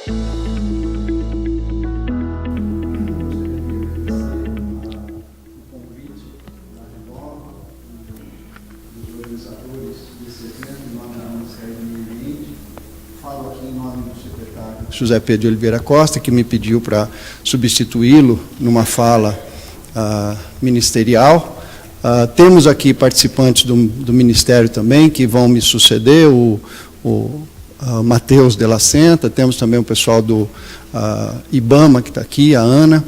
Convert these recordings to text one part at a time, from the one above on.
Falo aqui em nome do secretário José Pedro de Oliveira Costa, que me pediu para substituí-lo numa fala ministerial. Temos aqui participantes do Ministério também, que vão me suceder, o Matheus de la Senta, temos também o pessoal do IBAMA, que está aqui, a Ana,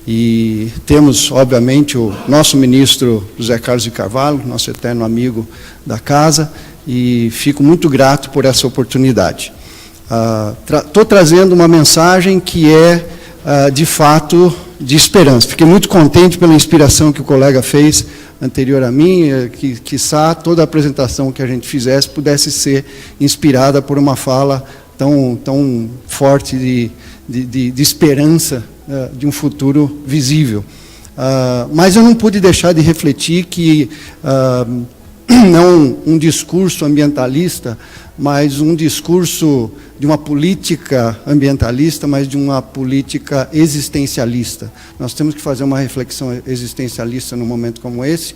e temos, obviamente, o nosso ministro José Carlos de Carvalho, nosso eterno amigo da casa, e fico muito grato por essa oportunidade. Estou trazendo uma mensagem que é, de fato, de esperança. Fiquei muito contente pela inspiração que o colega fez anterior a mim, que quiçá toda a apresentação que a gente fizesse pudesse ser inspirada por uma fala tão forte de esperança de um futuro visível. Mas eu não pude deixar de refletir que não um discurso ambientalista, mas um discurso de uma política ambientalista, mas de uma política existencialista. Nós temos que fazer uma reflexão existencialista num momento como esse,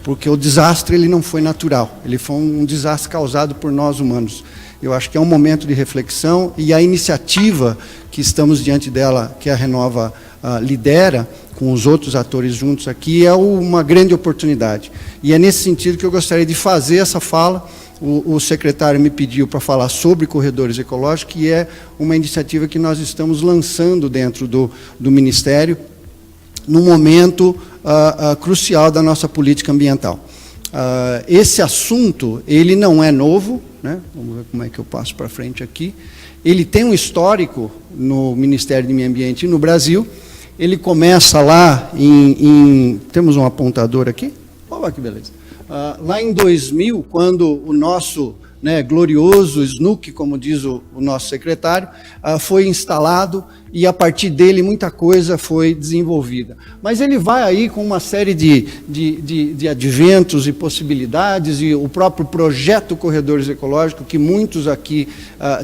porque o desastre ele não foi natural, ele foi um desastre causado por nós humanos. Eu acho que é um momento de reflexão, e a iniciativa que estamos diante dela, que a Renova lidera, com os outros atores juntos aqui, é uma grande oportunidade. E é nesse sentido que eu gostaria de fazer essa fala. O secretário me pediu para falar sobre corredores ecológicos, que é uma iniciativa que nós estamos lançando dentro do Ministério, num momento crucial da nossa política ambiental. Esse assunto, ele não é novo, né? Vamos ver como é que eu passo para frente aqui. Ele tem um histórico no Ministério do Meio Ambiente e no Brasil. Ele começa lá temos um apontador aqui? Olha que beleza. Lá em 2000, quando o nosso glorioso SNUC, como diz o nosso secretário, foi instalado, e a partir dele muita coisa foi desenvolvida. Mas ele vai aí com uma série de adventos e possibilidades, e o próprio projeto Corredores Ecológicos, que muitos aqui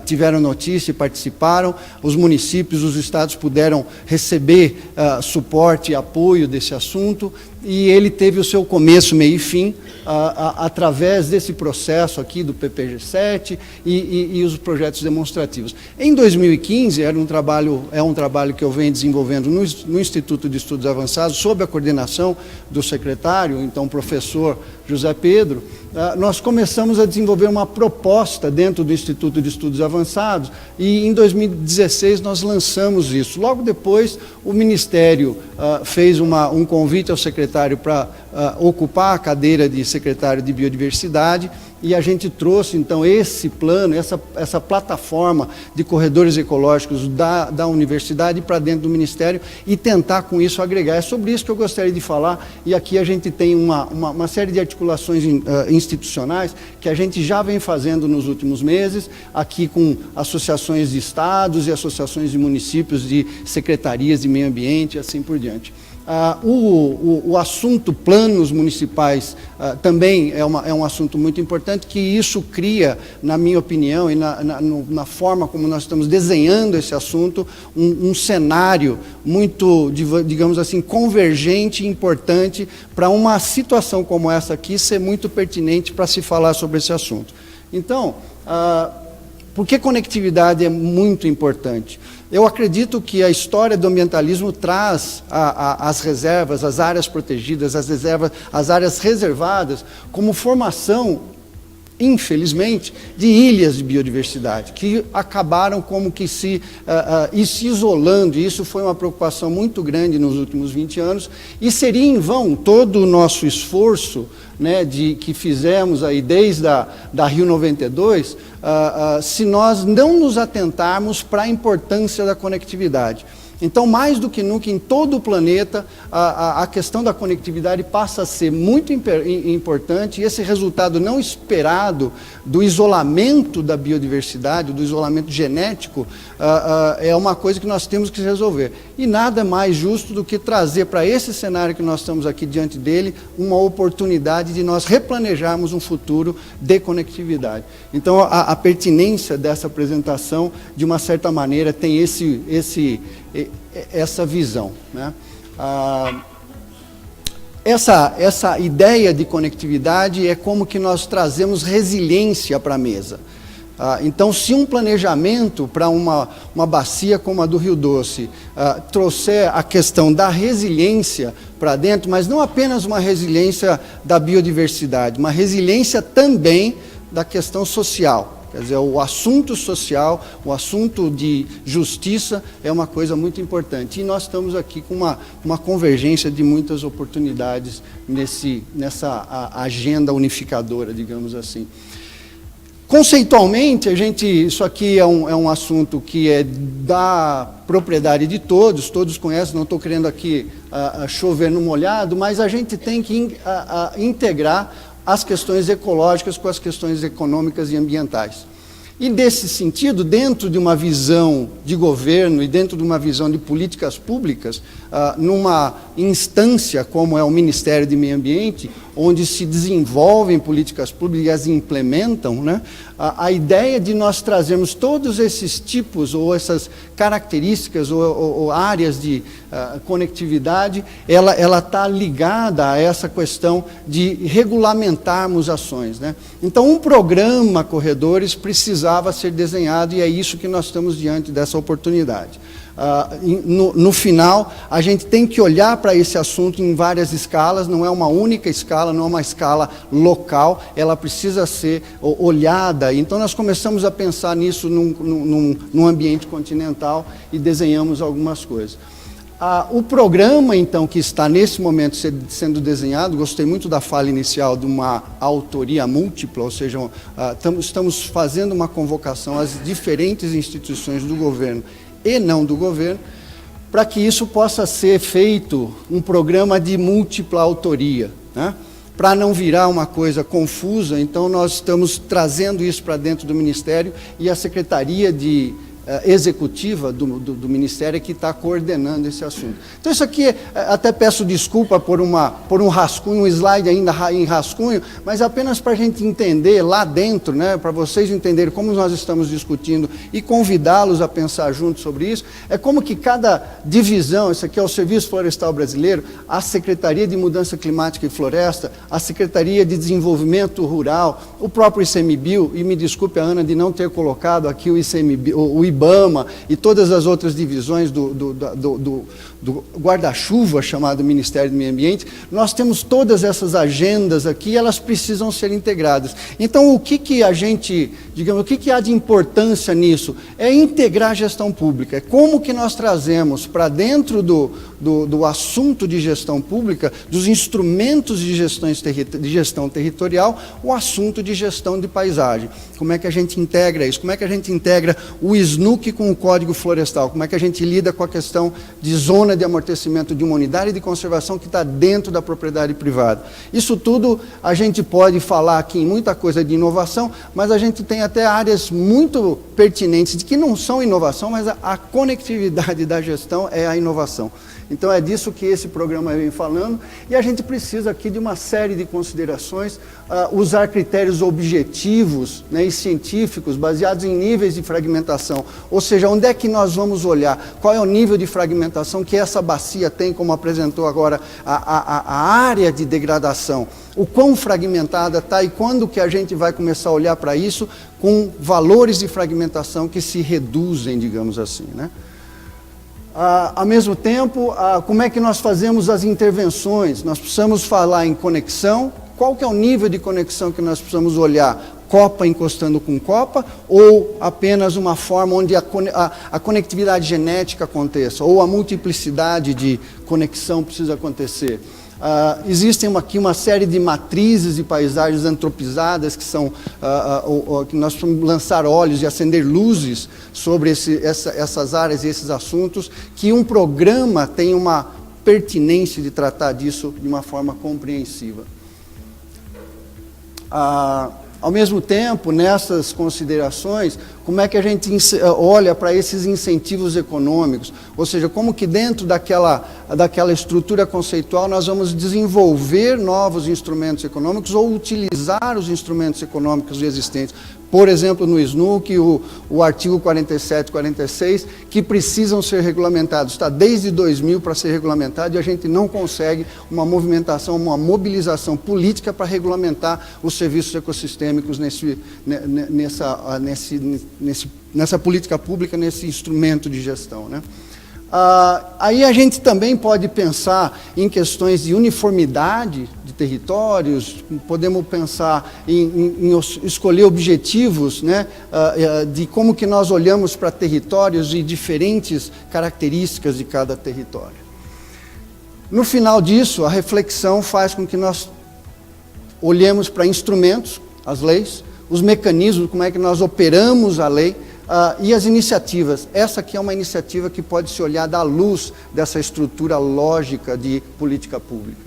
tiveram notícia e participaram, os municípios, os estados puderam receber suporte e apoio desse assunto, e ele teve o seu começo, meio e fim, através desse processo aqui do PPG-7 e os projetos demonstrativos. Em 2015, é um trabalho que eu venho desenvolvendo no Instituto de Estudos Avançados, sob a coordenação do secretário, então professor José Pedro. Nós começamos a desenvolver uma proposta dentro do Instituto de Estudos Avançados, e em 2016 nós lançamos isso. Logo depois, o Ministério fez um convite ao secretário para ocupar a cadeira de secretário de Biodiversidade, e a gente trouxe, então, esse plano, essa plataforma de corredores ecológicos da universidade para dentro do Ministério, e tentar, com isso, agregar. É sobre isso que eu gostaria de falar, e aqui a gente tem uma série de articulações institucionais que a gente já vem fazendo nos últimos meses, aqui com associações de estados e associações de municípios, de secretarias de meio ambiente e assim por diante. O assunto planos municipais também é um assunto muito importante, que isso cria, na minha opinião, e na forma como nós estamos desenhando esse assunto, um cenário muito, digamos assim, convergente e importante para uma situação como essa aqui ser muito pertinente para se falar sobre esse assunto. Então, por que conectividade é muito importante? Eu acredito que a história do ambientalismo traz as reservas, as áreas protegidas, as áreas reservadas, como formação, infelizmente, de ilhas de biodiversidade, que acabaram como que se isolando, e isso foi uma preocupação muito grande nos últimos 20 anos, e seria em vão todo o nosso esforço, que fizemos aí desde da Rio 92, se nós não nos atentarmos para a importância da conectividade. Então, mais do que nunca, em todo o planeta, a questão da conectividade passa a ser muito importante, e esse resultado não esperado do isolamento da biodiversidade, do isolamento genético, é uma coisa que nós temos que resolver. E nada mais justo do que trazer para esse cenário que nós estamos aqui diante dele, uma oportunidade de nós replanejarmos um futuro de conectividade. Então, a pertinência dessa apresentação, de uma certa maneira, tem essa visão, né? Essa ideia de conectividade é como que nós trazemos resiliência para a mesa. Então, se um planejamento para uma bacia como a do Rio Doce trouxer a questão da resiliência para dentro, mas não apenas uma resiliência da biodiversidade, uma resiliência também da questão social. Quer dizer, o assunto social, o assunto de justiça é uma coisa muito importante. E nós estamos aqui com uma convergência de muitas oportunidades nessa agenda unificadora, digamos assim. Conceitualmente, isso aqui é um assunto que é da propriedade de todos conhecem, não estou querendo aqui chover no molhado, mas a gente tem que integrar as questões ecológicas com as questões econômicas e ambientais. E, desse sentido, dentro de uma visão de governo e dentro de uma visão de políticas públicas, numa instância como é o Ministério do Meio Ambiente, onde se desenvolvem políticas públicas e as implementam, né? A ideia de nós trazermos todos esses tipos ou essas características ou áreas de conectividade, ela está ligada a essa questão de regulamentarmos ações, né? Então, um programa Corredores precisava ser desenhado e é isso que nós estamos diante dessa oportunidade. No final, a gente tem que olhar para esse assunto em várias escalas, não é uma única escala, não é uma escala local, ela precisa ser olhada. Então, nós começamos a pensar nisso num ambiente continental e desenhamos algumas coisas. O programa, então, que está nesse momento sendo desenhado, gostei muito da fala inicial de uma autoria múltipla, ou seja, estamos fazendo uma convocação às diferentes instituições do governo e não do governo, para que isso possa ser feito um programa de múltipla autoria, né? Para não virar uma coisa confusa, então nós estamos trazendo isso para dentro do Ministério e a Secretaria Executiva do Ministério é que está coordenando esse assunto. Então, isso aqui, até peço desculpa por um rascunho, um slide ainda em rascunho, mas apenas para a gente entender lá dentro, né, para vocês entenderem como nós estamos discutindo e convidá-los a pensar juntos sobre isso, é como que cada divisão, isso aqui é o Serviço Florestal Brasileiro, a Secretaria de Mudança Climática e Floresta, a Secretaria de Desenvolvimento Rural, o próprio ICMBio, e me desculpe a Ana de não ter colocado aqui o ICMBio, o IBAMA e todas as outras divisões do guarda-chuva chamado Ministério do Meio Ambiente, nós temos todas essas agendas aqui, elas precisam ser integradas. Então, o que há de importância nisso? É integrar a gestão pública. É como que nós trazemos para dentro do assunto de gestão pública, dos instrumentos de gestão territorial, o assunto de gestão de paisagem. Como é que a gente integra isso? Como é que a gente integra o SNUC com o Código Florestal? Como é que a gente lida com a questão de zona de amortecimento de uma unidade de conservação que está dentro da propriedade privada? Isso tudo a gente pode falar aqui em muita coisa de inovação, mas a gente tem até áreas muito pertinentes de que não são inovação, mas a conectividade da gestão é a inovação. Então, é disso que esse programa vem falando, e a gente precisa aqui de uma série de considerações, usar critérios objetivos, né, e científicos, baseados em níveis de fragmentação. Ou seja, onde é que nós vamos olhar? Qual é o nível de fragmentação que essa bacia tem, como apresentou agora a área de degradação? O quão fragmentada está e quando que a gente vai começar a olhar para isso com valores de fragmentação que se reduzem, digamos assim, né? Ao mesmo tempo, como é que nós fazemos as intervenções? Nós precisamos falar em conexão. Qual que é o nível de conexão que nós precisamos olhar? Copa encostando com copa, ou apenas uma forma onde a conectividade genética aconteça, ou a multiplicidade de conexão precisa acontecer? Existem aqui uma série de matrizes e paisagens antropizadas que são que nós precisamos lançar olhos e acender luzes sobre essas áreas e esses assuntos, que um programa tem uma pertinência de tratar disso de uma forma compreensiva. Ao mesmo tempo, nessas considerações, como é que a gente olha para esses incentivos econômicos? Ou seja, como que dentro daquela estrutura conceitual nós vamos desenvolver novos instrumentos econômicos ou utilizar os instrumentos econômicos existentes. Por exemplo, no SNUC, o artigo 47 e 46, que precisam ser regulamentados. Está desde 2000 para ser regulamentado e a gente não consegue uma movimentação, uma mobilização política para regulamentar os serviços ecossistêmicos nessa política pública, nesse instrumento de gestão, né? Aí a gente também pode pensar em questões de uniformidade de territórios, podemos pensar em escolher objetivos, né, de como que nós olhamos para territórios e diferentes características de cada território. No final disso, a reflexão faz com que nós olhemos para instrumentos, as leis, os mecanismos, como é que nós operamos a lei, e as iniciativas. Essa aqui é uma iniciativa que pode se olhar à luz dessa estrutura lógica de política pública.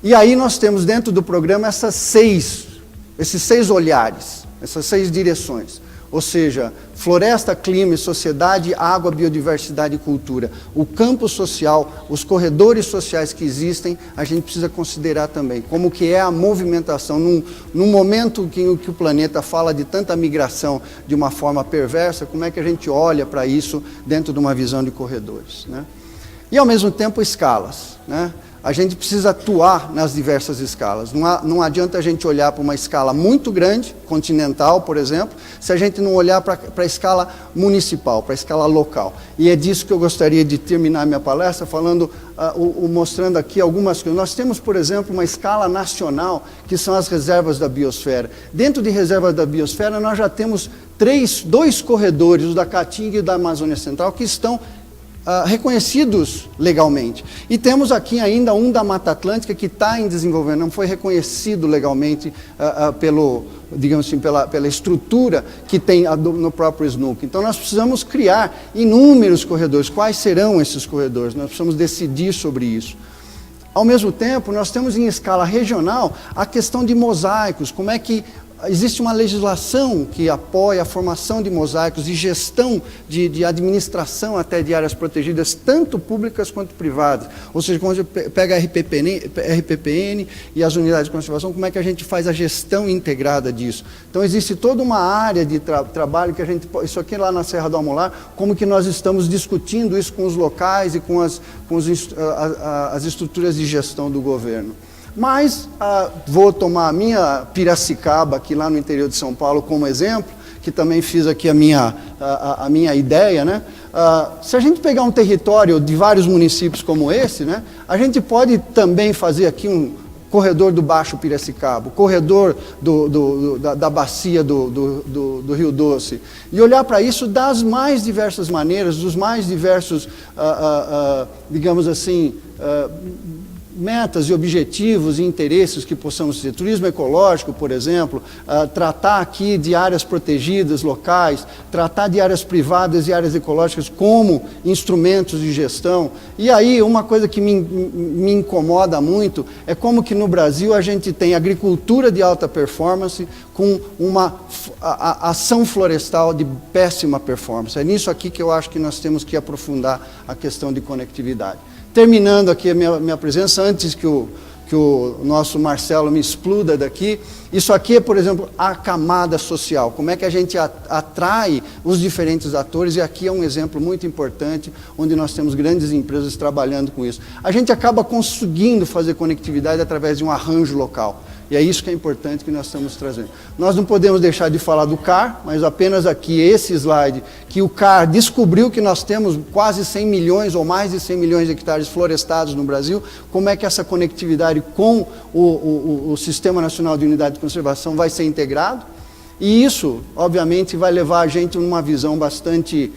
E aí nós temos dentro do programa esses seis olhares, essas 6 direções. Ou seja, floresta, clima e sociedade, água, biodiversidade e cultura. O campo social, os corredores sociais que existem, a gente precisa considerar também. Como que é a movimentação, num momento que o planeta fala de tanta migração de uma forma perversa, como é que a gente olha para isso dentro de uma visão de corredores, né? E ao mesmo tempo escalas, né? A gente precisa atuar nas diversas escalas. Não adianta a gente olhar para uma escala muito grande, continental, por exemplo, se a gente não olhar para a escala municipal, para a escala local. E é disso que eu gostaria de terminar minha palestra, falando, mostrando aqui algumas coisas. Nós temos, por exemplo, uma escala nacional, que são as reservas da biosfera. Dentro de reservas da biosfera, nós já temos 2 corredores, o da Caatinga e da Amazônia Central, que estão reconhecidos legalmente. E temos aqui ainda um da Mata Atlântica que está em desenvolvimento, não foi reconhecido legalmente digamos assim, pela estrutura que tem no próprio SNUC. Então nós precisamos criar inúmeros corredores. Quais serão esses corredores? Nós precisamos decidir sobre isso. Ao mesmo tempo, nós temos em escala regional a questão de mosaicos, como é que existe uma legislação que apoia a formação de mosaicos e gestão de administração até de áreas protegidas, tanto públicas quanto privadas. Ou seja, quando você pega a RPPN e as unidades de conservação, como é que a gente faz a gestão integrada disso? Então existe toda uma área de trabalho que a gente... Isso aqui lá na Serra do Amolar, como que nós estamos discutindo isso com os locais e com as estruturas de gestão do governo. Mas vou tomar a minha Piracicaba, aqui lá no interior de São Paulo, como exemplo, que também fiz aqui a minha ideia, né? Se a gente pegar um território de vários municípios como esse, né, a gente pode também fazer aqui um corredor do Baixo Piracicaba, o corredor da bacia do Rio Doce, e olhar para isso das mais diversas maneiras, dos mais diversos, digamos assim, metas e objetivos e interesses que possamos ter. Turismo ecológico, por exemplo, tratar aqui de áreas protegidas locais, tratar de áreas privadas e áreas ecológicas como instrumentos de gestão. E aí, uma coisa que me incomoda muito é como que no Brasil a gente tem agricultura de alta performance com uma ação florestal de péssima performance. É nisso aqui que eu acho que nós temos que aprofundar a questão de conectividade. Terminando aqui a minha presença, antes que o nosso Marcelo me exploda daqui, isso aqui é, por exemplo, a camada social, como é que a gente atrai os diferentes atores, e aqui é um exemplo muito importante, onde nós temos grandes empresas trabalhando com isso. A gente acaba conseguindo fazer conectividade através de um arranjo local. E é isso que é importante que nós estamos trazendo. Nós não podemos deixar de falar do CAR, mas apenas aqui esse slide, que o CAR descobriu que nós temos quase 100 milhões ou mais de 100 milhões de hectares florestados no Brasil, como é que essa conectividade com o Sistema Nacional de Unidade de Conservação vai ser integrado. E isso, obviamente, vai levar a gente numa visão bastante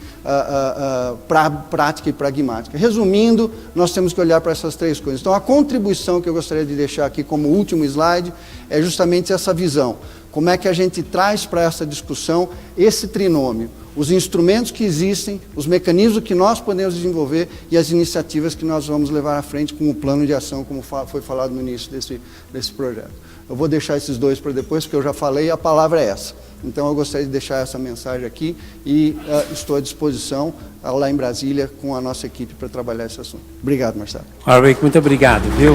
prática e pragmática. Resumindo, nós temos que olhar para essas três coisas. Então, a contribuição que eu gostaria de deixar aqui como último slide é justamente essa visão. Como é que a gente traz para essa discussão esse trinômio, os instrumentos que existem, os mecanismos que nós podemos desenvolver e as iniciativas que nós vamos levar à frente com o plano de ação, como foi falado no início desse projeto. Eu vou deixar esses dois para depois, porque eu já falei, a palavra é essa. Então, eu gostaria de deixar essa mensagem aqui e estou à disposição lá em Brasília com a nossa equipe para trabalhar esse assunto. Obrigado, Marcelo. Warwick, muito obrigado, viu?